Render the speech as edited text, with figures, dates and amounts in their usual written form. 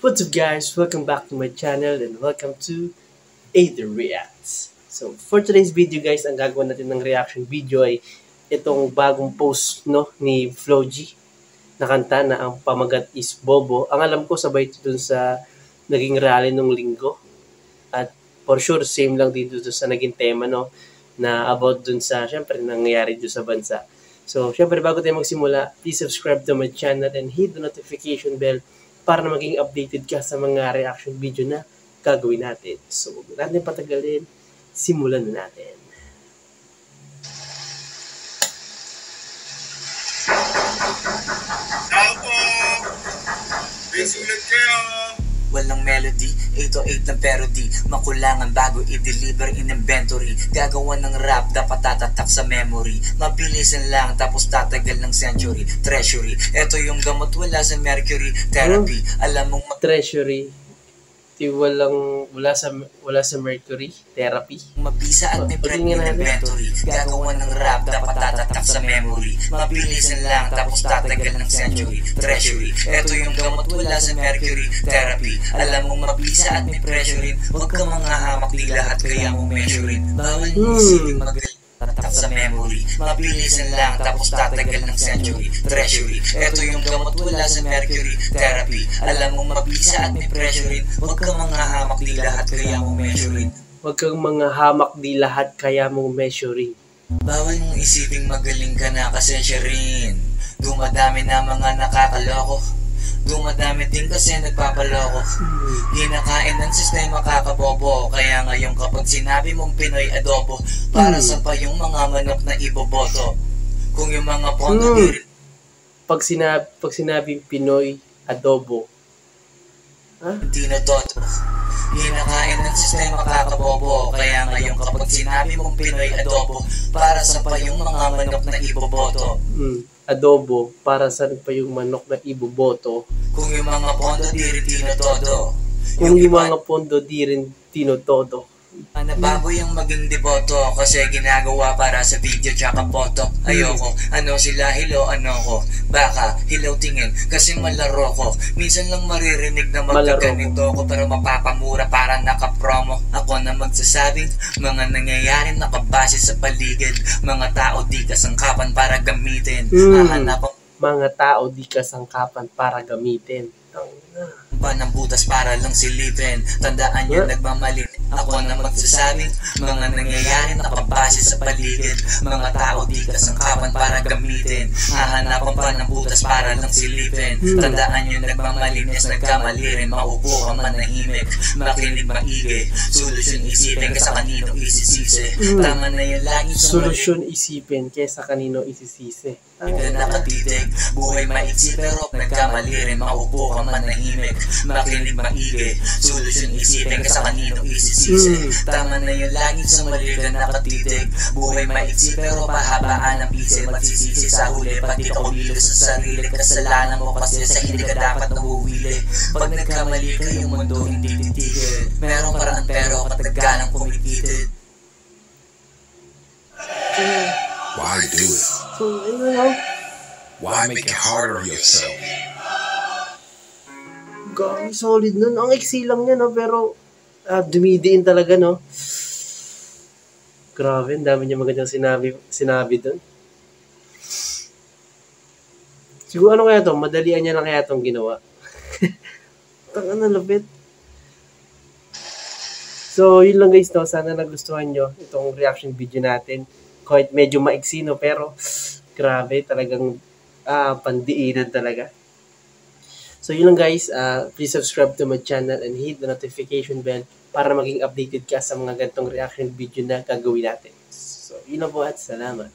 What's up guys? Welcome back to my channel and welcome to Aether Reacts. So for today's video guys, ang gagawin natin ng reaction video ay itong bagong post ni Floji na kanta na ang pamagat is Bobo. Ang alam ko sabay ito dun sa naging rally nung linggo. At for sure same lang dito sa naging tema na about dun sa syempre nangyayari dun sa bansa. So syempre bago tayo magsimula, please subscribe to my channel and hit the notification bell para na maging updated ka sa mga reaction video na gagawin natin. So, huwag natin patagalin. Simulan na natin. Walang melody, 808 ng parody. Makulangan bago i-deliver in inventory. Gagawa ng rap, dapat tatatak sa memory. Mabilisan lang, tapos tatagal ng century. Treasury, eto yung gamot wala sa mercury. Therapy, alam mong Treasury. Wala sa mercury. Therapy. mabisa at may brand in inventory. Gagawa ng rap, dapat tatatak sa memory. Mabilisan lang, tapos tatagal ng century. Treasury, eto yung gamot wala sa mercury. Therapy, alam mong mabisa at may pressurein. Huwag ka mga hamak, di lahat kaya mong measurein. Bawal isipin magaling. Tatak sa memory, mabilisan lang, tapos tatagal ng century. Treasury, eto yung gamot wala sa mercury. Therapy, alam mong mabisa at may pressurein. Huwag kang mga hamak, di lahat kaya mong measurein. Huwag kang mga hamak, di lahat kaya mong measuring. Bawal mong isiping magaling ka na kasi siya rin. Dumadami na mga nakakaloko. Dumadami din kasi nagpapaloko. Ginakain ng sistema kakabobo. Kaya ngayon kapag sinabi mong Pinoy adobo, para sa pa yung mga manok na iboboto. Kung yung mga pondo Pag sinabing Pinoy adobo, hindi na toto. Ginakain ng sistema kakabobo. Kaya ngayon kapag sinabi mong Pinoy adobo, para sa pa yung mga manok na iboboto. Adobo, para saan pa yung manok na iboboto? Kung yung mga pondo di rin tinotodo. Kung yung mga pondo di rin tinotodo. Bago yung maging deboto kasi ginagawa para sa video tsaka photo. Ayoko, ano sila, hello, ano ko. Baka, hello tingin, kasi malaro ko. Minsan lang maririnig na magkaganito ko, pero mapapamura para nakapromo. Ako na magsasabing, mga nangyayari nakabase sa paligid. Mga tao di kasangkapan para gamitin. Mga tao di kasangkapan para gamitin. Pa ng butas para lang silipin. Tandaan yun, nagmamali. Ako na magsasabing, mga nangyayari nakabase sa paligid. Mga tao di kasangkapan para gamitin. Hahanapan pa ng butas para lang silipin. Tandaan yun, nagmamalinis, nagkamali rin. Maupo ka manahimik, makinig maigi. Solusyon isipin kesa kanino isisisi. Tama na yun lagi. Solusyon isipin kesa kanino isisisi. Hindi nakatitig, buhay maiksi pero nagkamali rin. Maupo ka manahimik, makinig maigi. Solusyon isipin kesa kanino isisisi. Tama na yun lagi sa mali ka nakatitig. Buhay maiksi pero pahabaan ang isip. Magsisisi sa huli pati ka umilo sa sarili. Kasalanan mo kasi sa hindi ka dapat nahuwili. Pag nagkamali ka yung mundo hindi titigil. Merong paraan pero katagalang kumikitid. Why do it? So, ano lang? Why make it harder on yourself? Gawin solid nun. Ang iksi lang niya, pero dumidiin talaga, Grabe, ang dami niya magandang sinabi doon. Siguro ano kaya to? Madalian niya lang kaya itong ginawa. Tanga na lapit. So, yun lang guys, Sana nagustuhan nyo itong reaction video natin. Kahit medyo maiksi, pero grabe, talagang pandiinan talaga. So yun lang guys, please subscribe to my channel and hit the notification bell para maging updated ka sa mga ganitong reaction video na gagawin natin. So yun lang po at salamat.